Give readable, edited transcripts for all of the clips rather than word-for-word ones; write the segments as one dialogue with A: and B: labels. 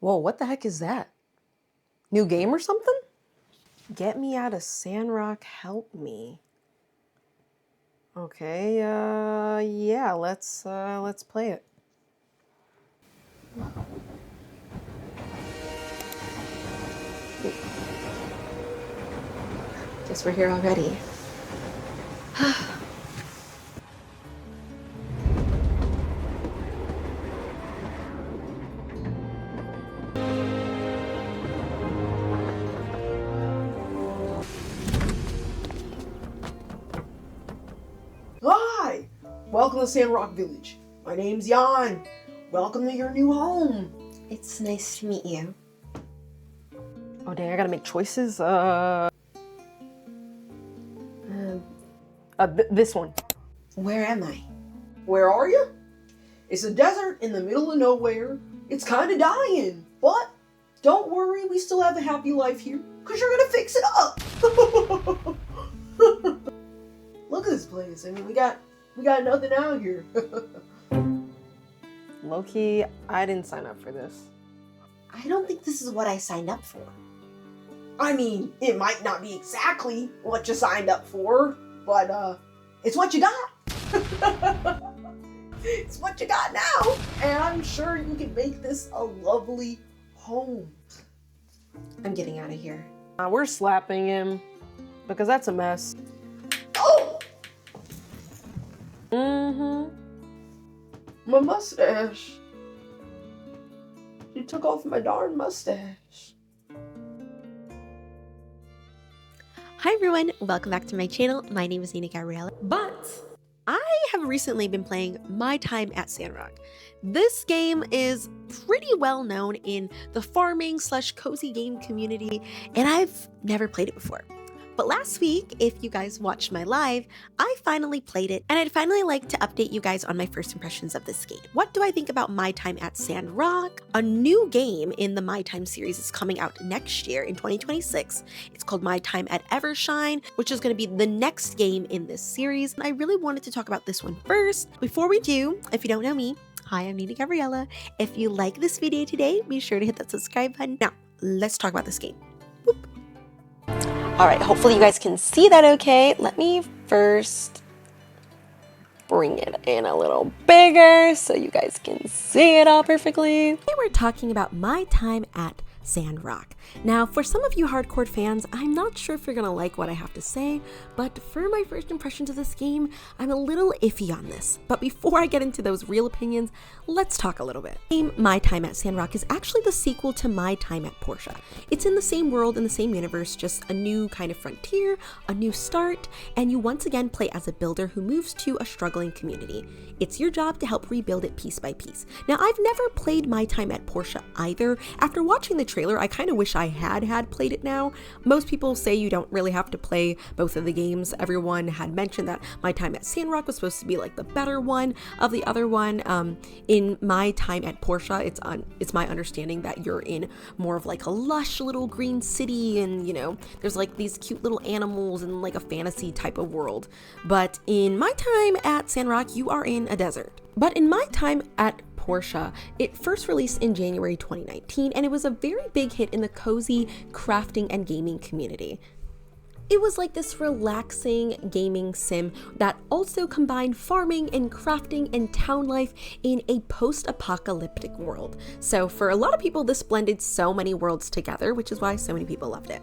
A: Whoa, what the heck is that? New game or something? Get me out of Sandrock, help me. Okay, yeah, let's play it. Guess we're here already.
B: Hi! Welcome to Sandrock Village. My name's Jan. Welcome to your new home.
C: It's nice to meet you.
A: Oh dang, I gotta make choices. This one.
C: Where am I?
B: Where are you? It's a desert in the middle of nowhere. It's kind of dying, but don't worry, we still have a happy life here, because you're gonna fix it up. Look at this place. I mean, we got nothing out here.
A: Low-key, I didn't sign up for this.
C: I don't think this is what I signed up for.
B: I mean, it might not be exactly what you signed up for, but it's what you got. It's what you got now, and I'm sure you can make this a lovely home.
C: I'm getting out of here.
A: We're slapping him, because that's a mess.
B: Oh!
A: Mm-hmm.
B: My mustache. You took off my darn mustache.
C: Hi everyone, welcome back to my channel. My name is theninagabriella, but I have recently been playing My Time at Sandrock. This game is pretty well known in the farming / cozy game community, and I've never played it before. But last week, if you guys watched my live, I finally played it, and I'd finally like to update you guys on my first impressions of this game. What do I think about My Time at Sandrock? A new game in the My Time series is coming out next year in 2026. It's called My Time at Evershine, which is going to be the next game in this series. And I really wanted to talk about this one first. Before we do, if you don't know me, hi, I'm theninagabriella. If you like this video today, be sure to hit that subscribe button. Now, let's talk about this game. Whoop. All right, hopefully you guys can see that okay. Let me first bring it in a little bigger so you guys can see it all perfectly. Today we're talking about My Time at Sandrock. Now, for some of you hardcore fans, I'm not sure if you're gonna like what I have to say, but for my first impressions of this game, I'm a little iffy on this. But before I get into those real opinions, let's talk a little bit. My Time at Sandrock is actually the sequel to My Time at Portia. It's in the same world, in the same universe, just a new kind of frontier, a new start, and you once again play as a builder who moves to a struggling community. It's your job to help rebuild it piece by piece. Now, I've never played My Time at Portia either. After watching the trailer, I kind of wish I had played it now. Most people say you don't really have to play both of the games. Everyone had mentioned that My Time at Sandrock was supposed to be like the better one of the other one. In My Time at Portia, it's my understanding that you're in more of like a lush little green city, and you know, there's like these cute little animals and like a fantasy type of world. But in My Time at Sandrock, you are in a desert. But in My Time at Portia, it first released in January 2019, and it was a very big hit in the cozy crafting and gaming community. It was like this relaxing gaming sim that also combined farming and crafting and town life in a post-apocalyptic world. So for a lot of people, this blended so many worlds together, which is why so many people loved it.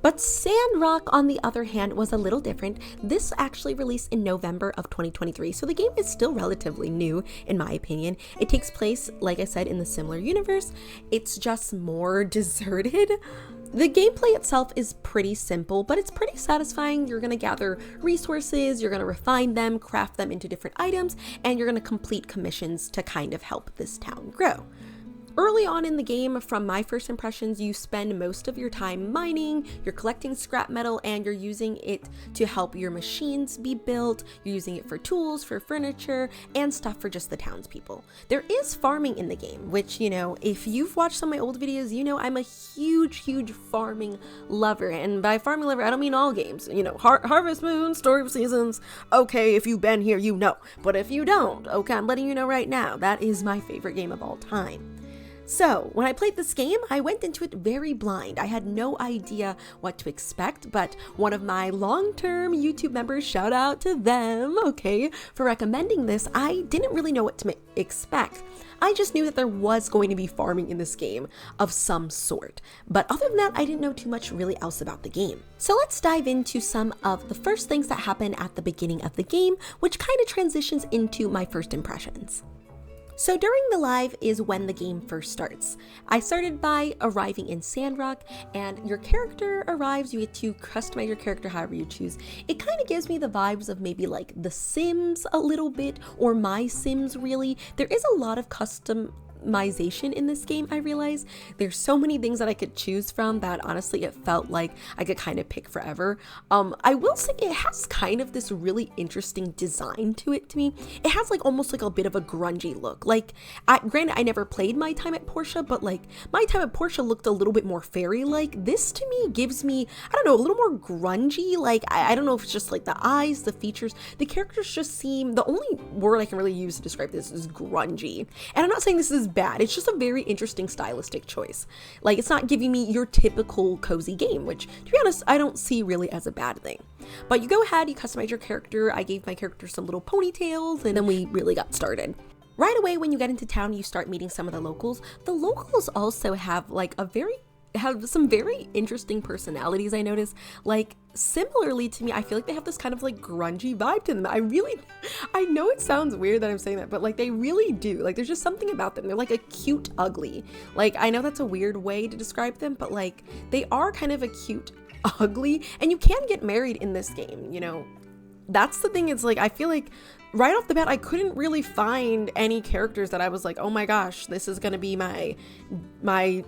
C: But Sandrock, on the other hand, was a little different. This actually released in November of 2023, so the game is still relatively new, in my opinion. It takes place, like I said, in the similar universe. It's just more deserted. The gameplay itself is pretty simple, but it's pretty satisfying. You're gonna gather resources, you're gonna refine them, craft them into different items, and you're gonna complete commissions to kind of help this town grow. Early on in the game, from my first impressions, you spend most of your time mining, you're collecting scrap metal, and you're using it to help your machines be built. You're using it for tools, for furniture, and stuff for just the townspeople. There is farming in the game, which, you know, if you've watched some of my old videos, you know I'm a huge farming lover. And by farming lover, I don't mean all games. You know, Harvest Moon, Story of Seasons, okay, if you've been here, you know. But if you don't, okay, I'm letting you know right now, that is my favorite game of all time. So, when I played this game, I went into it very blind. I had no idea what to expect, but one of my long-term YouTube members, shout out to them, okay, for recommending this. I didn't really know what to expect. I just knew that there was going to be farming in this game of some sort. But other than that, I didn't know too much really else about the game. So let's dive into some of the first things that happen at the beginning of the game, which kind of transitions into my first impressions. So during the live is when the game first starts. I started by arriving in Sandrock, and your character arrives. You get to customize your character however you choose. It kind of gives me the vibes of maybe like The Sims a little bit, or My Sims really. There is a lot of customization in this game. I realize there's so many things that I could choose from that honestly it felt like I could kind of pick forever. I will say it has kind of this really interesting design to it to me. It has like almost like a bit of a grungy look. Like, granted, I never played My Time at Portia, but like My Time at Portia looked a little bit more fairy-like. This to me gives me, I don't know, a little more grungy. Like, I don't know if it's just like the eyes, the features, the characters just seem, the only word I can really use to describe this is grungy. And I'm not saying this is bad. It's just a very interesting stylistic choice. Like, it's not giving me your typical cozy game, which to be honest, I don't see really as a bad thing. But you go ahead, you customize your character. I gave my character some little ponytails, and then we really got started. Right away, when you get into town, you start meeting some of the locals. The locals also have like have some very interesting personalities, I noticed. Like, similarly to me, I feel like they have this kind of like grungy vibe to them. I know it sounds weird that I'm saying that, but like they really do. Like, there's just something about them. They're like a cute ugly. Like, I know that's a weird way to describe them, but like they are kind of a cute ugly, and you can get married in this game, you know. That's the thing. It's like, I feel like right off the bat, I couldn't really find any characters that I was like, oh my gosh, this is gonna be my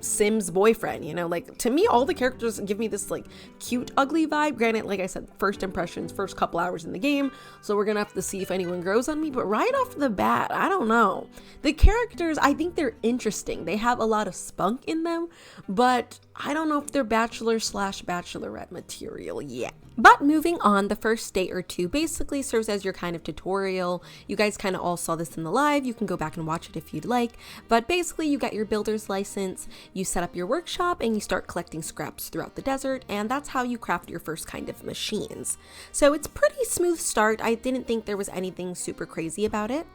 C: Sims boyfriend, you know? Like, to me, all the characters give me this like cute ugly vibe. Granted, like I said, first impressions, first couple hours in the game, so we're gonna have to see if anyone grows on me, but right off the bat, I don't know. The characters, I think they're interesting. They have a lot of spunk in them, but I don't know if they're bachelor/bachelorette material yet. But moving on, the first day or two basically serves as your kind of tutorial. You guys kind of all saw this in the live. You can go back and watch it if you'd like. But basically, you get your builder's license, you set up your workshop, and you start collecting scraps throughout the desert, and that's how you craft your first kind of machines. So it's pretty smooth start. I didn't think there was anything super crazy about it.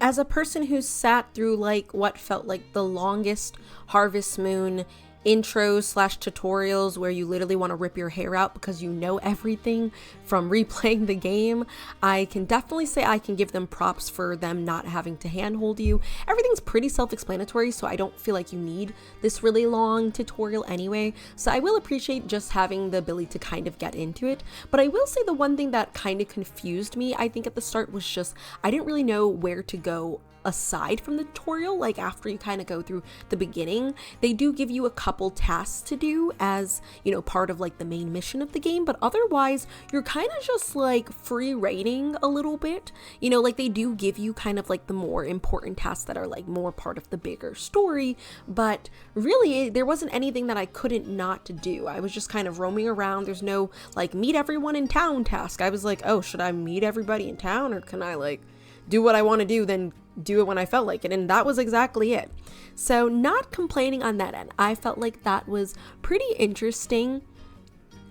C: As a person who's sat through like what felt like the longest Harvest Moon intros/tutorials where you literally want to rip your hair out because you know everything from replaying the game, I can definitely say I can give them props for them not having to handhold you. Everything's pretty self-explanatory, so I don't feel like you need this really long tutorial anyway. So I will appreciate just having the ability to kind of get into it. But I will say the one thing that kind of confused me, I think at the start, was just I didn't really know where to go aside from the tutorial. Like, after you kind of go through the beginning, they do give you a couple tasks to do as, you know, part of like the main mission of the game, but otherwise you're kind of just like free reigning a little bit, you know. Like, they do give you kind of like the more important tasks that are like more part of the bigger story, but really there wasn't anything that I couldn't not do. I was just kind of roaming around. There's no like meet everyone in town task. I was like, oh, should I meet everybody in town, or can I like do what I want to do, then do it when I felt like it? And that was exactly it. So not complaining on that end. I felt like that was pretty interesting.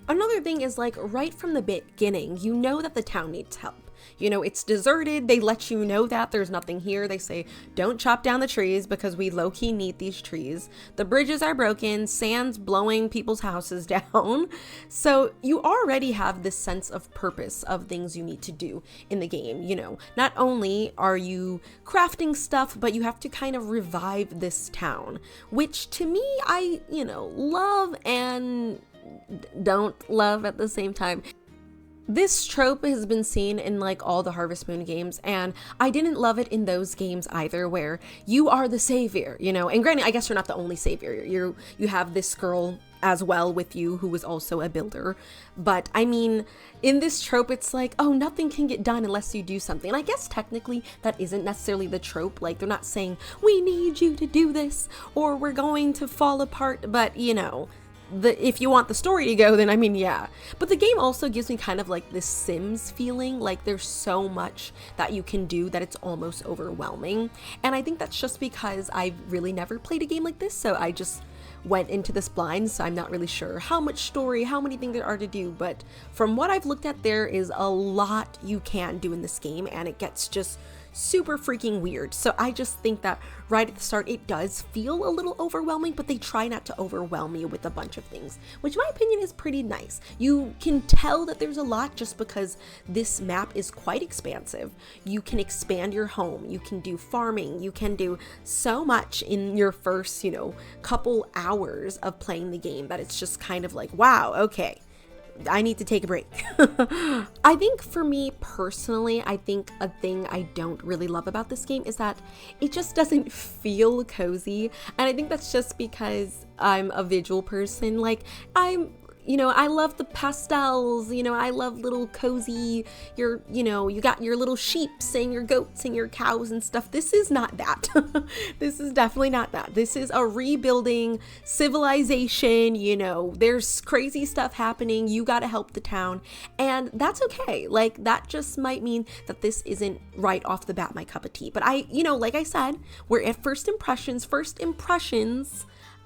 C: Another thing is, like, right from the beginning, you know that the town needs help. You know, it's deserted. They let you know that there's nothing here. They say, don't chop down the trees because we low-key need these trees. The bridges are broken. Sand's blowing people's houses down. So you already have this sense of purpose of things you need to do in the game. You know, not only are you crafting stuff, but you have to kind of revive this town, which to me, I, you know, love and don't love at the same time. This trope has been seen in like all the Harvest Moon games, and I didn't love it in those games either, where you are the savior, you know. And granted, I guess you're not the only savior. You have this girl as well with you who was also a builder, but I mean, in this trope, it's like, oh, nothing can get done unless you do something. And I guess technically that isn't necessarily the trope. Like, they're not saying we need you to do this or we're going to fall apart, but you know, if you want the story to go, then I mean, yeah. But the game also gives me kind of like this Sims feeling, like there's so much that you can do that it's almost overwhelming. And I think that's just because I've really never played a game like this, so I just went into this blind, so I'm not really sure how much story, how many things there are to do, but from what I've looked at, there is a lot you can do in this game, and it gets just super freaking weird. So I just think that right at the start it does feel a little overwhelming, but they try not to overwhelm you with a bunch of things, which in my opinion is pretty nice. You can tell that there's a lot just because this map is quite expansive. You can expand your home, you can do farming, you can do so much in your first, you know, couple hours of playing the game that it's just kind of like, wow, okay, I need to take a break. I think for me personally, I think a thing I don't really love about this game is that it just doesn't feel cozy. And I think that's just because I'm a visual person. Like you know, I love the pastels, you know, I love little cozy, you know, you got your little sheeps and your goats and your cows and stuff. This is not that. This is definitely not that. This is a rebuilding civilization, you know, there's crazy stuff happening, you gotta help the town, and that's okay. Like, that just might mean that this isn't right off the bat my cup of tea. But you know, like I said, we're at first impressions.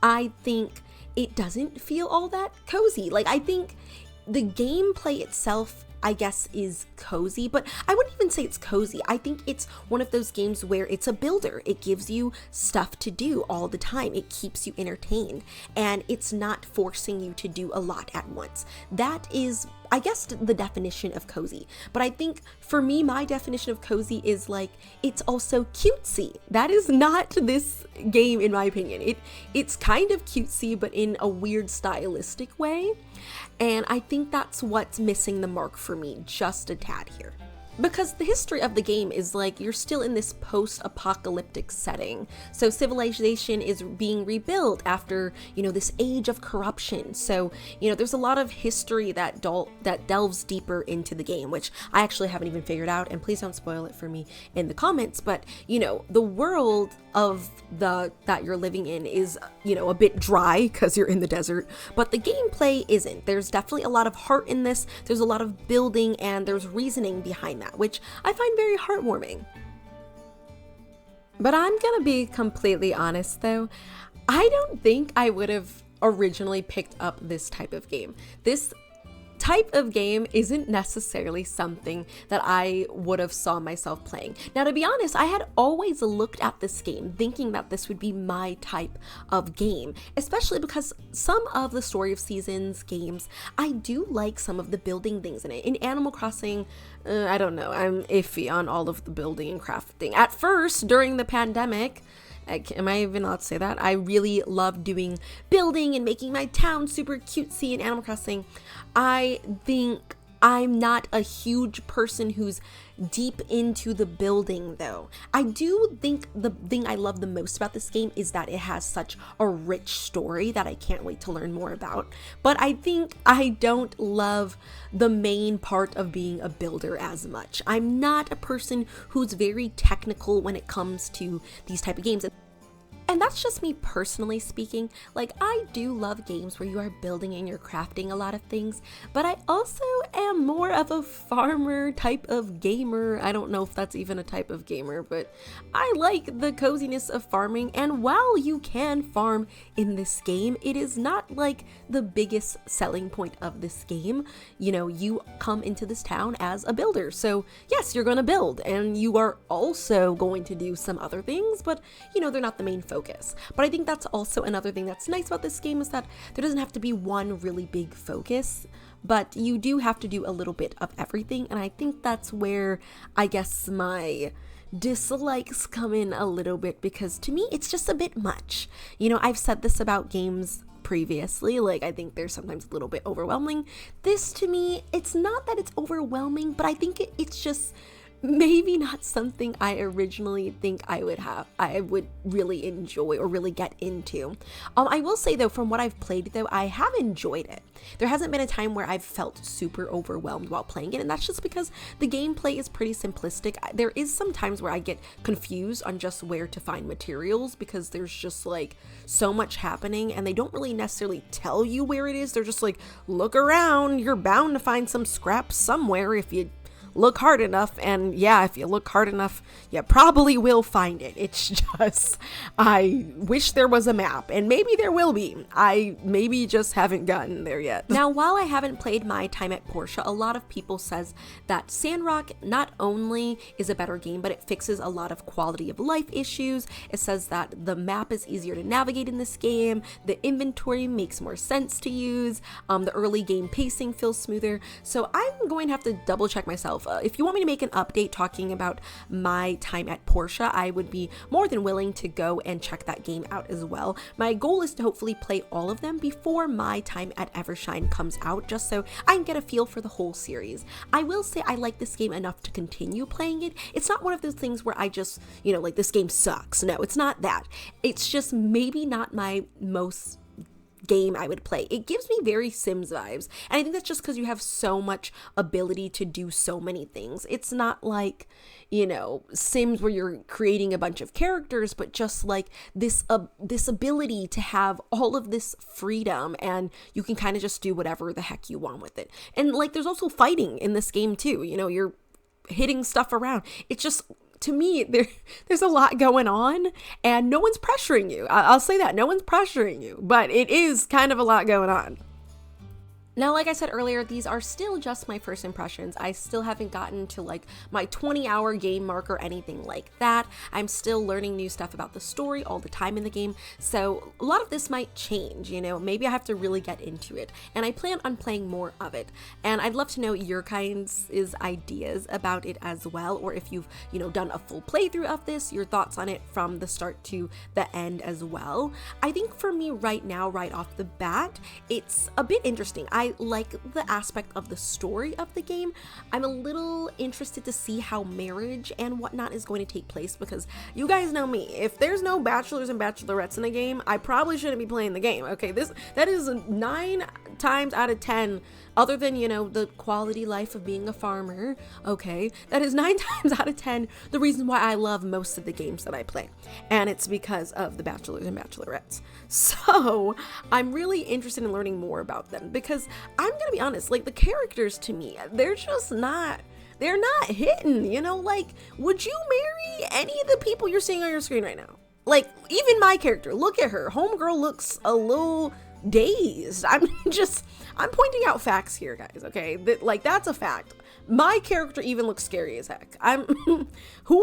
C: I think it doesn't feel all that cozy. Like, I think the gameplay itself, I guess, is cozy, but I wouldn't even say it's cozy. I think it's one of those games where it's a builder. It gives you stuff to do all the time. It keeps you entertained, and it's not forcing you to do a lot at once. That is, I guess, the definition of cozy. But I think for me, my definition of cozy is like, it's also cutesy. That is not this game, in my opinion. It's kind of cutesy, but in a weird stylistic way. And I think that's what's missing the mark for me just a tad here. Because the history of the game is like, you're still in this post-apocalyptic setting. So civilization is being rebuilt after, you know, this age of corruption. So, you know, there's a lot of history that delves deeper into the game, which I actually haven't even figured out, and please don't spoil it for me in the comments. But, you know, the world of that you're living in is, you know, a bit dry because you're in the desert, but the gameplay isn't. There's definitely a lot of heart in this. There's a lot of building, and there's reasoning behind that, which I find very heartwarming. But I'm gonna be completely honest though, I don't think I would have originally picked up this type of game. This type of game isn't necessarily something that I would have saw myself playing. Now, to be honest, I had always looked at this game thinking that this would be my type of game, especially because some of the Story of Seasons games, I do like some of the building things in it. In Animal Crossing, I don't know, I'm iffy on all of the building and crafting. At first, during the pandemic, am I even allowed to say that? I really love doing building and making my town super cutesy in Animal Crossing. I think I'm not a huge person who's deep into the building though. I do think the thing I love the most about this game is that it has such a rich story that I can't wait to learn more about. But I think I don't love the main part of being a builder as much. I'm not a person who's very technical when it comes to these type of games. And that's just me personally speaking. Like, I do love games where you are building and you're crafting a lot of things, but I also am more of a farmer type of gamer. I don't know if that's even a type of gamer, but I like the coziness of farming. And while you can farm in this game, it is not like the biggest selling point of this game. You know, you come into this town as a builder. So yes, you're going to build, and you are also going to do some other things, but you know, they're not the main focus. But I think that's also another thing that's nice about this game, is that there doesn't have to be one really big focus, but you do have to do a little bit of everything. And I think that's where I guess my dislikes come in a little bit, because to me it's just a bit much. You know, I've said this about games previously, like I think they're sometimes a little bit overwhelming. This, to me, it's not that it's overwhelming, but I think it's just maybe not something I originally think I would really enjoy or really get into. I will say though, from what I've played though, I have enjoyed it. There hasn't been a time where I've felt super overwhelmed while playing it, and that's just because the gameplay is pretty simplistic. There is some times where I get confused on just where to find materials because there's just like so much happening and they don't really necessarily tell you where it is. They're just like, look around, you're bound to find some scraps somewhere if you look hard enough. And yeah, if you look hard enough, you probably will find it. It's just, I wish there was a map, and maybe there will be. I maybe just haven't gotten there yet. Now, while I haven't played my time at Portia, a lot of people says that Sandrock not only is a better game, but it fixes a lot of quality of life issues. It says that the map is easier to navigate in this game, the inventory makes more sense to use, the early game pacing feels smoother. So I'm going to have to double check myself. If you want me to make an update talking about my time at Portia, I would be more than willing to go and check that game out as well. My goal is to hopefully play all of them before my time at Evershine comes out, just so I can get a feel for the whole series. I will say I like this game enough to continue playing it. It's not one of those things where I just, like this game sucks. No, it's not that. It's just maybe not my most game I would play. It gives me very Sims vibes, and I think that's just because you have so much ability to do so many things. It's not like, Sims where you're creating a bunch of characters, but just like this ability to have all of this freedom, and you can kind of just do whatever the heck you want with it. And like there's also fighting in this game too. You're hitting stuff around. It's just, to me, there's a lot going on, and no one's pressuring you. I'll say that. No one's pressuring you, but it is kind of a lot going on. Now, like I said earlier, these are still just my first impressions. I still haven't gotten to like my 20-hour game mark or anything like that. I'm still learning new stuff about the story all the time in the game, so a lot of this might change, maybe I have to really get into it, and I plan on playing more of it. And I'd love to know your kinds' ideas about it as well, or if you've, done a full playthrough of this, your thoughts on it from the start to the end as well. I think for me right now, right off the bat, it's a bit interesting. I like the aspect of the story of the game. I'm a little interested to see how marriage and whatnot is going to take place, because you guys know me. If there's no bachelors and bachelorettes in a game, I probably shouldn't be playing the game. Okay, that is 9 times out of 10, other than, the quality life of being a farmer, okay, that is 9 times out of 10 the reason why I love most of the games that I play. And it's because of the bachelors and bachelorettes. So I'm really interested in learning more about them, because I'm gonna be honest, like the characters to me, they're not hitting, like, would you marry any of the people you're seeing on your screen right now? Like, even my character, look at her. Homegirl looks a little dazed. I'm pointing out facts here, guys, okay? That's a fact. My character even looks scary as heck. Who am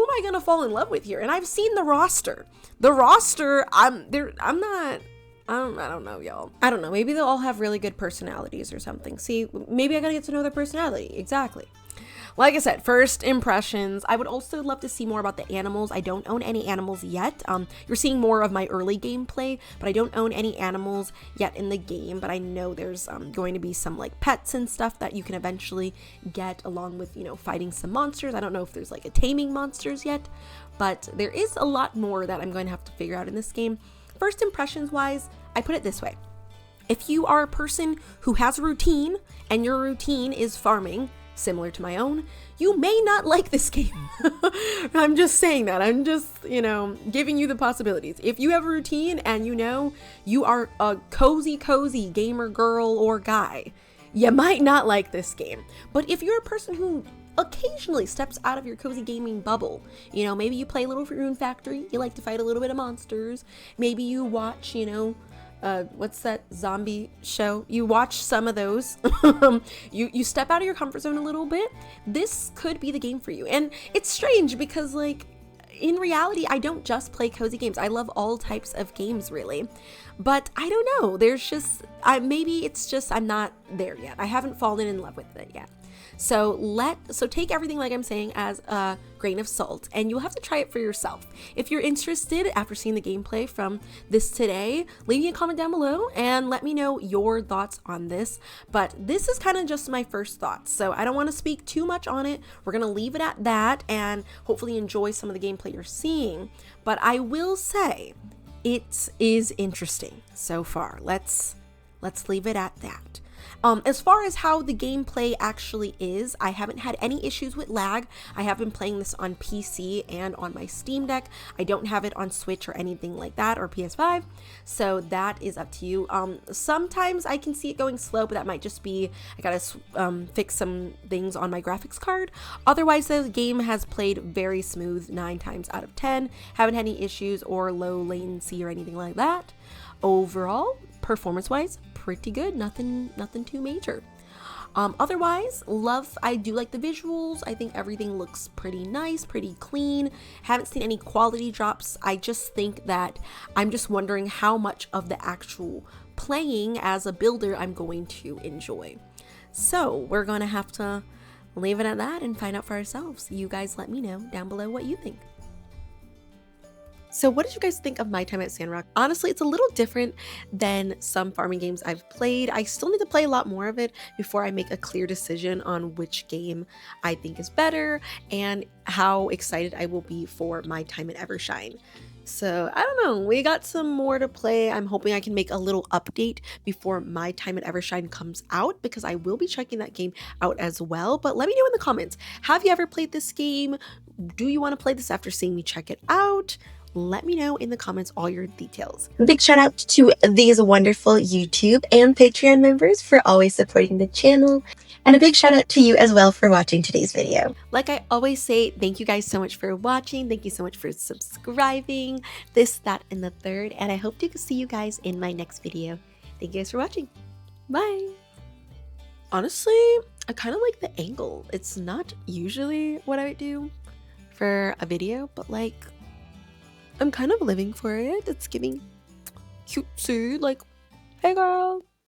C: I gonna fall in love with here? And I've seen the roster. I don't know, y'all. I don't know. Maybe they'll all have really good personalities or something. See, maybe I gotta get to know their personality. Exactly. Like I said, first impressions. I would also love to see more about the animals. I don't own any animals yet. You're seeing more of my early gameplay, but I don't own any animals yet in the game. But I know there's going to be some like pets and stuff that you can eventually get, along with, fighting some monsters. I don't know if there's like a taming monsters yet, but there is a lot more that I'm going to have to figure out in this game. First impressions wise, I put it this way. If you are a person who has a routine and your routine is farming, similar to my own, you may not like this game. I'm just saying that. I'm just, giving you the possibilities. If you have a routine and you are a cozy gamer girl or guy, you might not like this game. But if you're a person who occasionally steps out of your cozy gaming bubble, maybe you play a little Rune Factory, you like to fight a little bit of monsters, maybe you watch, what's that zombie show? You watch some of those. you step out of your comfort zone a little bit. This could be the game for you. And it's strange because, like, in reality, I don't just play cozy games. I love all types of games, really. But I don't know. There's just, maybe it's just I'm not there yet. I haven't fallen in love with it yet. So take everything like I'm saying as a grain of salt, and you'll have to try it for yourself. If you're interested after seeing the gameplay from this today, leave me a comment down below and let me know your thoughts on this. But this is kind of just my first thoughts, so I don't want to speak too much on it. We're gonna leave it at that and hopefully enjoy some of the gameplay you're seeing. But I will say it is interesting so far. Let's leave it at that. As far as how the gameplay actually is, I haven't had any issues with lag. I have been playing this on PC and on my Steam Deck. I don't have it on Switch or anything like that, or PS5, so that is up to you. Sometimes I can see it going slow, but that might just be I gotta fix some things on my graphics card. Otherwise, the game has played very smooth 9 times out of 10. Haven't had any issues or low latency or anything like that. Overall, performance-wise, pretty good. Nothing too major. Otherwise, I do like the visuals. I think everything looks pretty nice, pretty clean. Haven't seen any quality drops. I just think that I'm just wondering how much of the actual playing as a builder I'm going to enjoy. So we're gonna have to leave it at that and find out for ourselves. You guys let me know down below what you think. So what did you guys think of my time at Sandrock? Honestly, it's a little different than some farming games I've played. I still need to play a lot more of it before I make a clear decision on which game I think is better and how excited I will be for my time at Evershine. So I don't know, we got some more to play. I'm hoping I can make a little update before my time at Evershine comes out, because I will be checking that game out as well. But let me know in the comments, have you ever played this game? Do you want to play this after seeing me check it out? Let me know in the comments all your details.
D: Big shout out to these wonderful YouTube and Patreon members for always supporting the channel. And a big shout out to you as well for watching today's video.
C: Like I always say, thank you guys so much for watching. Thank you so much for subscribing, this, that, and the third. And I hope to see you guys in my next video. Thank you guys for watching. Bye. Honestly, I kind of like the angle. It's not usually what I would do for a video, but like, I'm kind of living for it. It's giving cutesy, like, hey girl.